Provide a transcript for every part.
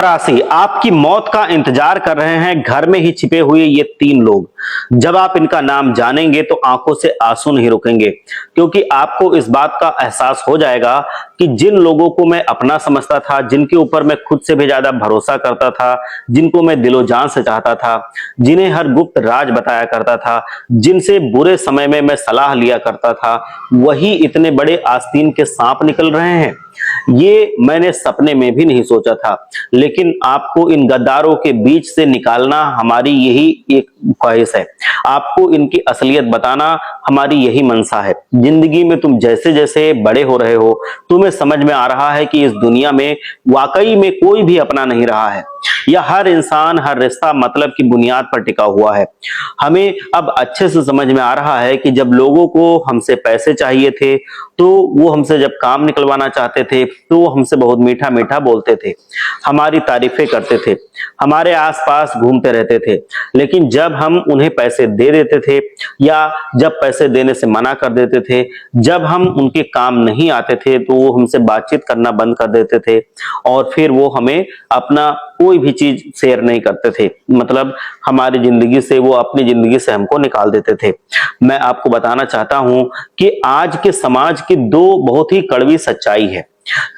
राशि आपकी मौत का इंतजार कर रहे हैं घर में ही छिपे हुए ये तीन लोग। जब आप इनका नाम जानेंगे तो आंखों से आंसू नहीं रुकेंगे, क्योंकि आपको इस बात का एहसास हो जाएगा कि जिन लोगों को मैं अपना समझता था, जिनके ऊपर मैं खुद से भी ज्यादा भरोसा करता था, जिनको मैं दिलो जान से चाहता था, जिन्हें हर गुप्त राज बताया करता था, जिनसे बुरे समय में मैं सलाह लिया करता था, वही इतने बड़े आस्तीन के सांप निकल रहे हैं। ये मैंने सपने में भी नहीं सोचा था, लेकिन आपको इन गद्दारों के बीच से निकालना हमारी यही एक ख्वाहिश है। आपको इनकी असलियत बताना हमारी यही मंशा है। जिंदगी में तुम जैसे जैसे बड़े हो रहे हो, तुम्हें समझ में आ रहा है कि इस दुनिया में वाकई में कोई भी अपना नहीं रहा है। यह हर इंसान, हर रिश्ता मतलब की बुनियाद पर टिका हुआ है। हमें अब अच्छे से समझ में आ रहा है कि जब लोगों को हमसे पैसे चाहिए थे, तो वो हमसे जब काम निकलवाना चाहते थे तो वो हमसे बहुत मीठा मीठा बोलते थे, हमारी तारीफें करते थे, हमारे आसपास घूमते रहते थे। लेकिन जब हम उन्हें पैसे दे देते थे या जब पैसे देने से मना कर देते थे, जब हम उनके काम नहीं आते थे, तो वो हमसे बातचीत करना बंद कर देते थे और फिर वो हमें अपना कोई भी चीज शेयर नहीं करते थे। मतलब हमारी जिंदगी से, वो अपनी जिंदगी से हमको निकाल देते थे। मैं आपको बताना चाहता हूं कि आज के समाज की दो बहुत ही कड़वी सच्चाई है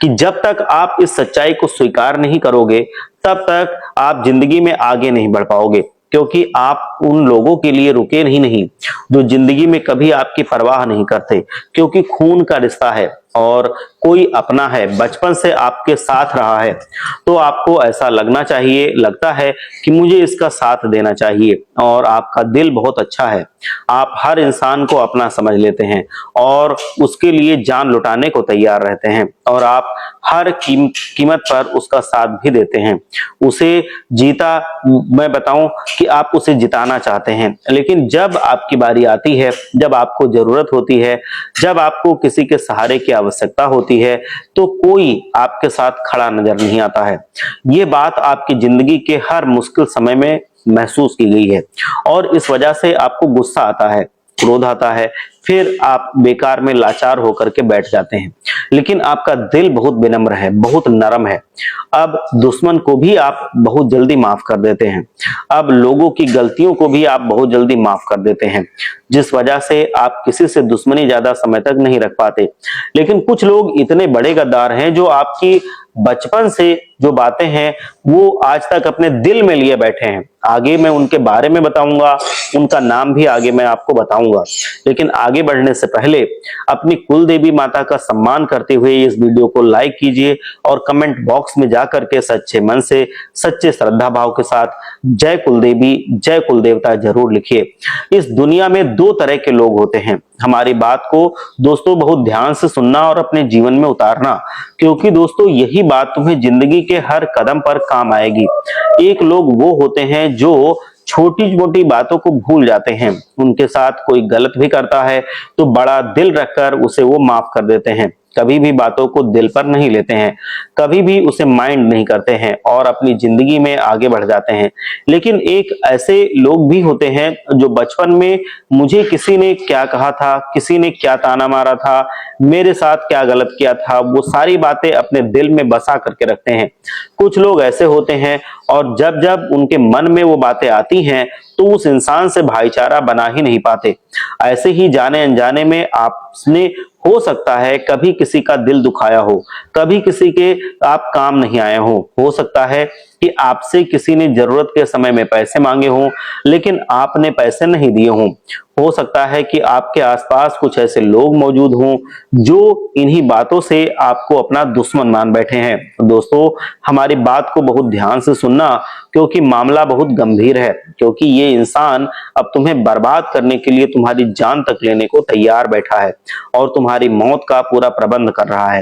कि जब तक आप इस सच्चाई को स्वीकार नहीं करोगे, तब तक आप जिंदगी में आगे नहीं बढ़ पाओगे। क्योंकि आप उन लोगों के लिए रुके नहीं जो जिंदगी में कभी आपकी परवाह नहीं करते, क्योंकि खून का रिश्ता है और कोई अपना है, बचपन से आपके साथ रहा है, तो आपको ऐसा लगता है कि मुझे इसका साथ देना चाहिए। और आपका दिल बहुत अच्छा है, आप हर इंसान को अपना समझ लेते हैं और उसके लिए जान लुटाने को तैयार रहते हैं, और आप हर कीमत पर उसका साथ भी देते हैं। उसे जीता, मैं बताऊं कि आप उसे जिताना चाहते हैं, लेकिन जब आपकी बारी आती है, जब आपको जरूरत होती है, जब आपको किसी के सहारे की आवश्यकता होती है, तो कोई आपके साथ खड़ा नजर नहीं आता है। ये बात आपकी जिंदगी के हर मुश्किल समय में महसूस की गई है और इस वजह से आपको गुस्सा आता है, क्रोध आता है, फिर आप बेकार में लाचार होकर के बैठ जाते हैं। लेकिन आपका दिल बहुत विनम्र है, बहुत नरम है। अब दुश्मन को भी आप बहुत जल्दी माफ कर देते हैं, अब लोगों की गलतियों को भी आप बहुत जल्दी माफ कर देते हैं, जिस वजह से आप किसी से दुश्मनी ज्यादा समय तक नहीं रख पाते। लेकिन कुछ लोग इतने बड़े गद्दार हैं जो आपकी बचपन से जो बातें हैं वो आज तक अपने दिल में लिए बैठे हैं। आगे मैं उनके बारे में बताऊंगा, उनका नाम भी आगे मैं आपको बताऊंगा। लेकिन आगे बढ़ने से पहले अपनी कुल देवी माता का सम्मान करते हुए इस वीडियो को लाइक कीजिए और कमेंट बॉक्स में जाकर के सच्चे मन से, सच्चे श्रद्धा भाव के साथ जय कुल देवी, जय कुल देवता जरूर लिखिए। इस दुनिया में दो तरह के लोग होते हैं। हमारी बात को दोस्तों बहुत ध्यान से सुनना और अपने जीवन में उतारना, क्योंकि दोस्तों यही बात तुम्हें जिंदगी के हर कदम पर काम आएगी। एक लोग वो होते हैं जो छोटी मोटी बातों को भूल जाते हैं, उनके साथ कोई गलत भी करता है तो बड़ा दिल रखकर उसे वो माफ कर देते हैं, कभी भी बातों को दिल पर नहीं लेते हैं, कभी भी उसे माइंड नहीं करते हैं और अपनी जिंदगी में आगे बढ़ जाते हैं। लेकिन एक ऐसे लोग भी होते हैं जो बचपन में मुझे किसी ने क्या कहा था, किसी ने क्या ताना मारा था, मेरे साथ क्या गलत किया था, वो सारी बातें अपने दिल में बसा करके रखते हैं। कुछ लोग ऐसे होते हैं और जब जब उनके मन में वो बातें आती हैं तो उस इंसान से भाईचारा बना ही नहीं पाते। ऐसे ही जाने अनजाने में आपने हो सकता है कभी किसी का दिल दुखाया हो, कभी किसी के आप काम नहीं आए हो सकता है कि आपसे किसी ने जरूरत के समय में पैसे मांगे हों लेकिन आपने पैसे नहीं दिए हों। हो सकता है कि आपके आसपास कुछ ऐसे लोग मौजूद हों जो इन्हीं बातों से आपको अपना दुश्मन मान बैठे हैं। दोस्तों हमारी बात को बहुत ध्यान से सुनना, क्योंकि मामला बहुत गंभीर है, क्योंकि ये इंसान अब तुम्हें बर्बाद करने के लिए तुम्हारी जान तक लेने को तैयार बैठा है और तुम्हारी मौत का पूरा प्रबंध कर रहा है।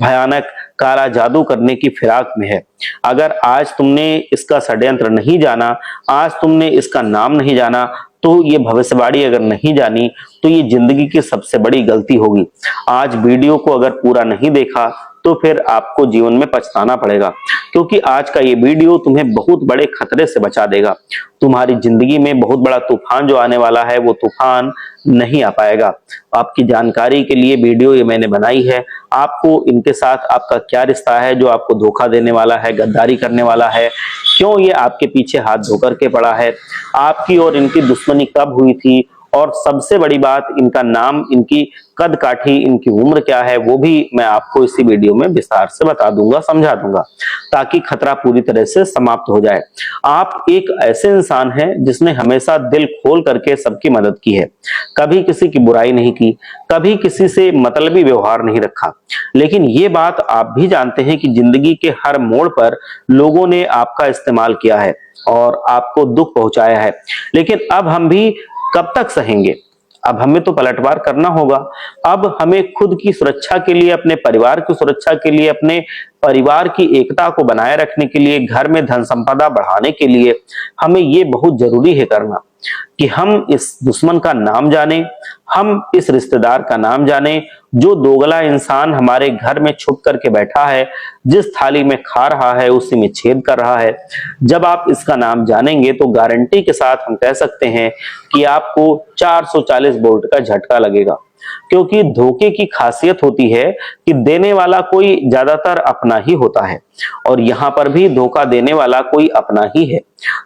भयानक काला जादू करने की फिराक में है। अगर आज तुमने इसका षड्यंत्र नहीं जाना, आज तुमने इसका नाम नहीं जाना, तो ये भविष्यवाणी अगर नहीं जानी, तो ये जिंदगी की सबसे बड़ी गलती होगी। आज वीडियो को अगर पूरा नहीं देखा तो फिर आपको जीवन में पछताना पड़ेगा, क्योंकि आज का ये वीडियो तुम्हें बहुत बड़े खतरे से बचा देगा। तुम्हारी जिंदगी में बहुत बड़ा तूफान जो आने वाला है वो तूफान नहीं आ पाएगा। आपकी जानकारी के लिए वीडियो ये मैंने बनाई है। आपको इनके साथ आपका क्या रिश्ता है जो आपको धोखा देने वाला है, गद्दारी करने वाला है, क्यों ये आपके पीछे हाथ धो करके पड़ा है, आपकी और इनकी दुश्मनी कब हुई थी, और सबसे बड़ी बात इनका नाम, इनकी कद काठी, इनकी उम्र क्या है, वो भी मैं आपको इसी वीडियो में विस्तार से बता दूंगा, समझा दूंगा, ताकि खतरा पूरी तरह से समाप्त हो जाए। आप एक ऐसे इंसान हैं जिसने हमेशा दिल खोल करके सबकी मदद की है, कभी किसी की बुराई नहीं की, कभी किसी से मतलबी व्यवहार नहीं रखा। लेकिन ये बात आप भी जानते हैं कि जिंदगी के हर मोड़ पर लोगों ने आपका इस्तेमाल किया है और आपको दुख पहुंचाया है। लेकिन अब हम भी कब तक सहेंगे? अब हमें तो पलटवार करना होगा। अब हमें खुद की सुरक्षा के लिए, अपने परिवार की सुरक्षा के लिए, अपने परिवार की एकता को बनाए रखने के लिए, घर में धन संपदा बढ़ाने के लिए हमें ये बहुत जरूरी है करना कि हम इस दुश्मन का नाम जाने, हम इस रिश्तेदार का नाम जाने जो दोगला इंसान हमारे घर में छुप करके बैठा है, जिस थाली में खा रहा है उसी में छेद कर रहा है। जब आप इसका नाम जानेंगे तो गारंटी के साथ हम कह सकते हैं कि आपको 440 वोल्ट का झटका लगेगा, क्योंकि धोखे की खासियत होती है कि देने वाला कोई ज्यादातर अपना ही होता है, और यहां पर भी धोखा देने वाला कोई अपना ही है।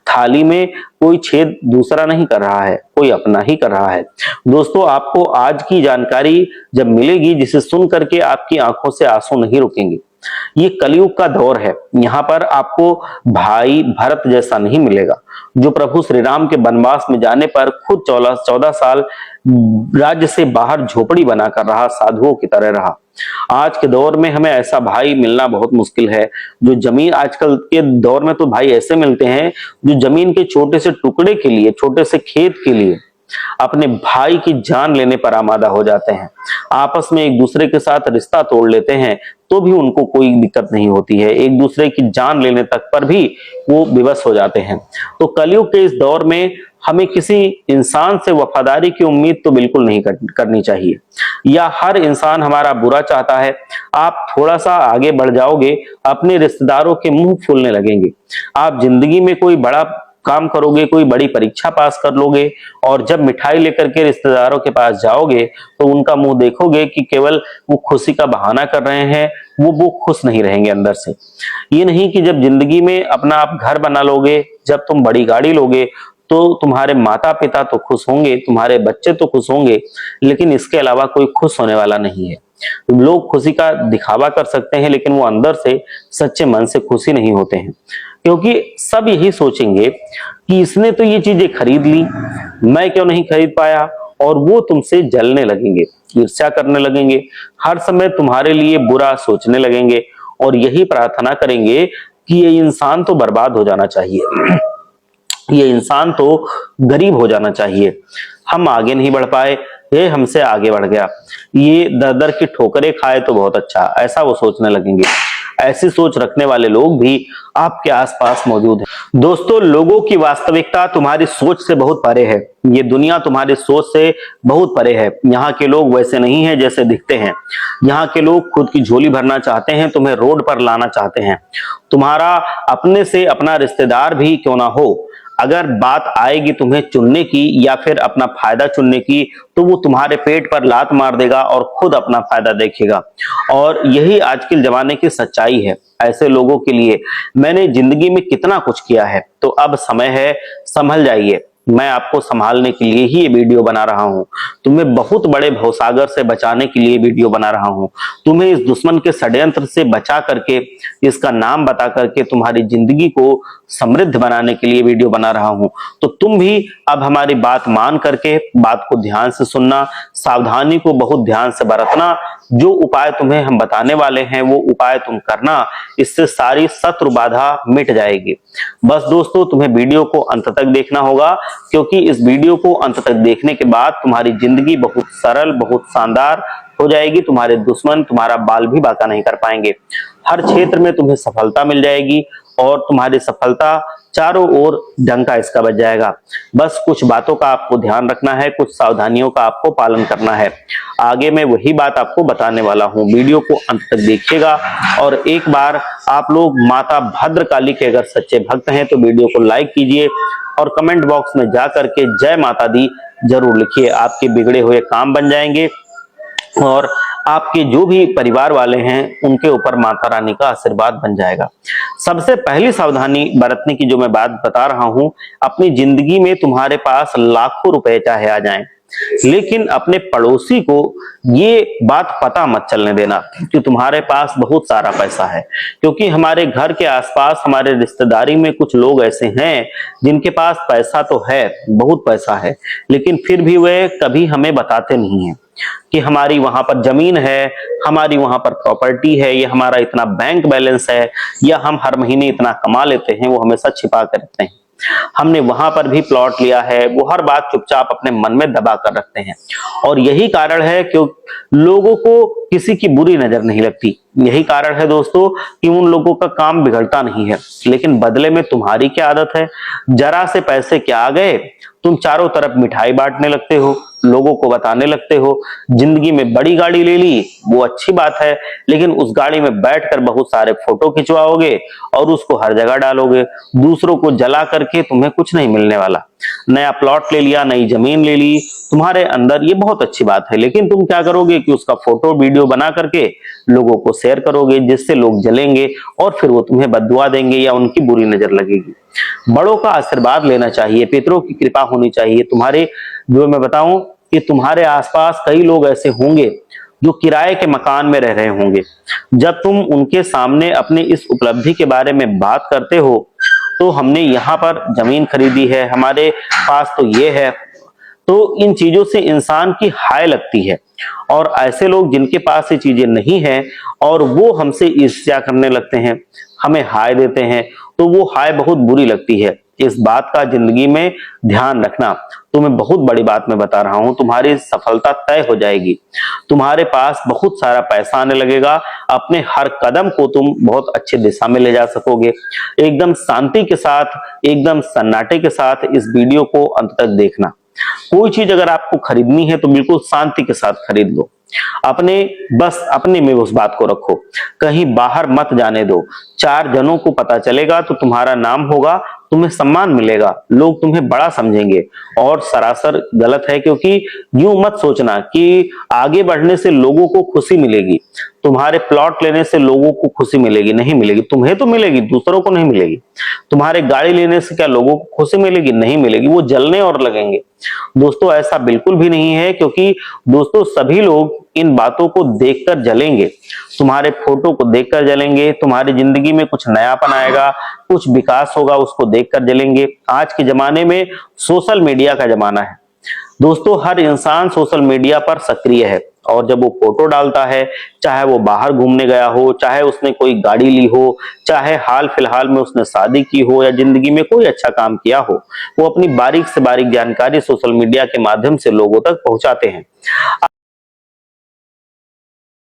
थाली में कोई छेद दूसरा नहीं कर रहा है, कोई अपना ही कर रहा है। दोस्तों, आपको आज की जानकारी जब मिलेगी जिसे सुन करके आपकी आंखों से आंसू नहीं रुकेंगे। ये कलयुग का दौर है, यहाँ पर आपको भाई भरत जैसा नहीं मिलेगा, जो प्रभु श्री राम के वनवास में जाने पर खुद 14 साल राज्य से बाहर झोपड़ी बनाकर रहा, साधुओं की तरह रहा। आज के दौर में हमें ऐसा भाई मिलना बहुत मुश्किल है, जो जमीन, आजकल के दौर में तो भाई ऐसे मिलते हैं जो जमीन के छोटे से टुकड़े के लिए, छोटे से खेत के लिए अपने भाई की जान लेने पर आमादा हो जाते हैं। आपस में एक दूसरे के साथ रिश्ता तोड़ लेते हैं तो भी उनको कोई दिक्कत नहीं होती है, एक दूसरे की जान लेने तक पर भी वो विवश हो जाते हैं। तो कलयुग के इस दौर में हमें किसी इंसान से वफादारी की उम्मीद तो बिल्कुल नहीं करनी चाहिए, या हर इंसान हमारा बुरा चाहता है। आप थोड़ा सा आगे बढ़ जाओगे, अपने रिश्तेदारों के मुंह फूलने लगेंगे। आप जिंदगी में कोई बड़ा काम करोगे, कोई बड़ी परीक्षा पास कर लोगे, और जब मिठाई लेकर के रिश्तेदारों के पास जाओगे तो उनका मुंह देखोगे कि केवल वो खुशी का बहाना कर रहे हैं, वो खुश नहीं रहेंगे अंदर से। ये नहीं कि जब जिंदगी में अपना आप घर बना लोगे, जब तुम बड़ी गाड़ी लोगे तो तुम्हारे माता पिता तो खुश होंगे, तुम्हारे बच्चे तो खुश होंगे, लेकिन इसके अलावा कोई खुश होने वाला नहीं है। लोग खुशी का दिखावा कर सकते हैं, लेकिन वो अंदर से सच्चे मन से खुशी नहीं होते हैं, क्योंकि सब यही सोचेंगे कि इसने तो ये चीजें खरीद ली, मैं क्यों नहीं खरीद पाया, और वो तुमसे जलने लगेंगे, ईर्ष्या करने लगेंगे, हर समय तुम्हारे लिए बुरा सोचने लगेंगे, और यही प्रार्थना करेंगे कि ये इंसान तो बर्बाद हो जाना चाहिए, ये इंसान तो गरीब हो जाना चाहिए, हम आगे नहीं बढ़ पाए, ये हमसे आगे बढ़ गया, ये दर दर की ठोकरें खाए तो बहुत अच्छा, ऐसा वो सोचने लगेंगे। ऐसी सोच रखने वाले लोग भी आपके आसपास मौजूद हैं। दोस्तों, लोगों की वास्तविकता तुम्हारी सोच से बहुत परे है, ये दुनिया तुम्हारी सोच से बहुत परे है। यहाँ के लोग वैसे नहीं हैं जैसे दिखते हैं। यहाँ के लोग खुद की झोली भरना चाहते हैं, तुम्हें रोड पर लाना चाहते हैं। तुम्हारा अपने से अपना रिश्तेदार भी क्यों ना हो, अगर बात आएगी तुम्हें चुनने की या फिर अपना फायदा चुनने की, तो वो तुम्हारे पेट पर लात मार देगा और खुद अपना फायदा देखेगा। और यही आज के जमाने की सच्चाई है। ऐसे लोगों के लिए मैंने जिंदगी में कितना कुछ किया है, तो अब समय है, संभल जाइए। मैं आपको संभालने के लिए ही ये वीडियो बना रहा हूं, तुम्हें बहुत बड़े भवसागर से बचाने के लिए वीडियो बना रहा हूं, तुम्हें इस दुश्मन के षड्यंत्र से बचा करके, इसका नाम बता करके तुम्हारी जिंदगी को समृद्ध बनाने के लिए वीडियो बना रहा हूं। तो तुम भी अब हमारी बात मान करके बात को ध्यान से सुनना, सावधानी को बहुत ध्यान से बरतना। जो उपाय तुम्हें हम बताने वाले हैं वो उपाय तुम करना, इससे सारी शत्रु बाधा मिट जाएगी। बस दोस्तों, तुम्हें वीडियो को अंत तक देखना होगा, क्योंकि इस वीडियो को अंत तक देखने के बाद तुम्हारी जिंदगी बहुत सरल, बहुत शानदार हो जाएगी। तुम्हारे दुश्मन तुम्हारा बाल भी बांका नहीं कर पाएंगे। हर क्षेत्र में तुम्हें सफलता मिल जाएगी और तुम्हारी सफलता चारों ओर डंका इसका बज जाएगा। बस कुछ बातों का आपको ध्यान रखना है, कुछ सावधानियों का आपको पालन करना है। आगे मैं वही बात आपको बताने वाला हूं, वीडियो को अंत तक देखिएगा। और एक बार आप लोग माता भद्रकाली के अगर सच्चे भक्त हैं तो वीडियो को लाइक कीजिए और कमेंट बॉक्स में जा करके जय माता दी जरूर लिखिए। आपके बिगड़े हुए काम बन जाएंगे और आपके जो भी परिवार वाले हैं उनके ऊपर माता रानी का आशीर्वाद बन जाएगा। सबसे पहली सावधानी बरतने की जो मैं बात बता रहा हूं, अपनी जिंदगी में तुम्हारे पास लाखों रुपए चाहे आ जाएं, लेकिन अपने पड़ोसी को ये बात पता मत चलने देना कि तुम्हारे पास बहुत सारा पैसा है। क्योंकि हमारे घर के आसपास, हमारे रिश्तेदारी में कुछ लोग ऐसे हैं जिनके पास पैसा तो है, बहुत पैसा है, लेकिन फिर भी वे कभी हमें बताते नहीं है कि हमारी वहां पर जमीन है, हमारी वहां पर प्रॉपर्टी है, या हमारा इतना बैंक बैलेंस है, या हम हर महीने इतना कमा लेते हैं। वो हमेशा छिपा कर रखते हैं। हमने वहां पर भी प्लॉट लिया है, वो हर बात चुपचाप अपने मन में दबा कर रखते हैं। और यही कारण है कि लोगों को किसी की बुरी नजर नहीं लगती। यही कारण है दोस्तों कि उन लोगों का काम बिगड़ता नहीं है। लेकिन बदले में तुम्हारी क्या आदत है, जरा से पैसे क्या आ गए, तुम चारों तरफ मिठाई बांटने लगते हो, लोगों को बताने लगते हो। जिंदगी में बड़ी गाड़ी ले ली, वो अच्छी बात है, लेकिन उस गाड़ी में बैठकर बहुत सारे फोटो खिंचवाओगे और उसको हर जगह डालोगे। दूसरों को जला करके तुम्हें कुछ नहीं मिलने वाला। नया प्लॉट ले लिया, नई जमीन ले ली तुम्हारे अंदर, ये बहुत अच्छी बात है, लेकिन तुम क्या करोगे कि उसका फोटो वीडियो बना करके लोगों को शेयर करोगे, जिससे लोग जलेंगे और फिर वो तुम्हें बद्दुआ देंगे या उनकी बुरी नजर लगेगी। बड़ों का आशीर्वाद लेना चाहिए, पितरों की कृपा होनी चाहिए। तुम्हारे जो मैं बताऊं कि तुम्हारे आसपास कई लोग ऐसे होंगे जो किराए के मकान में रह रहे होंगे। जब तुम उनके सामने अपनी इस उपलब्धि के बारे में बात करते हो, तो हमने यहाँ पर जमीन खरीदी है, हमारे पास तो ये है, तो इन चीजों से इंसान की हाय लगती है। और ऐसे लोग जिनके पास ये चीजें नहीं है और वो हमसे ईर्ष्या करने लगते हैं, हमें हाय देते हैं, तो वो हाय बहुत बुरी लगती है। इस बात का जिंदगी में ध्यान रखना। तो मैं बहुत बड़ी बात मैं बता रहा हूं, तुम्हारी सफलता तय हो जाएगी। तुम्हारे पास बहुत सारा पैसा आने लगेगा, अपने हर कदम को तुम बहुत अच्छी दिशा में ले जा सकोगे। एकदम शांति के साथ, एकदम सन्नाटे के साथ इस वीडियो को अंत तक देखना। कोई चीज अगर आपको खरीदनी है तो बिल्कुल शांति के साथ खरीद लो। अपने में उस बात को रखो, कहीं बाहर मत जाने दो। 4 जनों को पता चलेगा तो तुम्हारा नाम होगा, तुम्हें सम्मान मिलेगा, लोग तुम्हें बड़ा समझेंगे। और सरासर गलत है, क्योंकि यूं मत सोचना कि आगे बढ़ने से लोगों को खुशी मिलेगी, तुम्हारे प्लॉट लेने से लोगों को खुशी मिलेगी, नहीं मिलेगी। तुम्हें तो मिलेगी, दूसरों को नहीं मिलेगी। तुम्हारे गाड़ी लेने से क्या लोगों को खुशी मिलेगी, नहीं मिलेगी, वो जलने और लगेंगे। दोस्तों ऐसा बिल्कुल भी नहीं है, क्योंकि दोस्तों सभी लोग इन बातों को देखकर जलेंगे, तुम्हारे फोटो को देखकर जलेंगे, तुम्हारी जिंदगी में कुछ नयापन आएगा, कुछ विकास होगा, उसको देखकर जलेंगे। आज के जमाने में सोशल मीडिया का जमाना है दोस्तों, हर इंसान सोशल मीडिया पर सक्रिय है। और जब वो फोटो डालता है, चाहे वो बाहर घूमने गया हो, चाहे उसने कोई गाड़ी ली हो, चाहे हाल फिलहाल में उसने शादी की हो, या जिंदगी में कोई अच्छा काम किया हो, वो अपनी बारीक से बारीक जानकारी सोशल मीडिया के माध्यम से लोगों तक पहुंचाते हैं।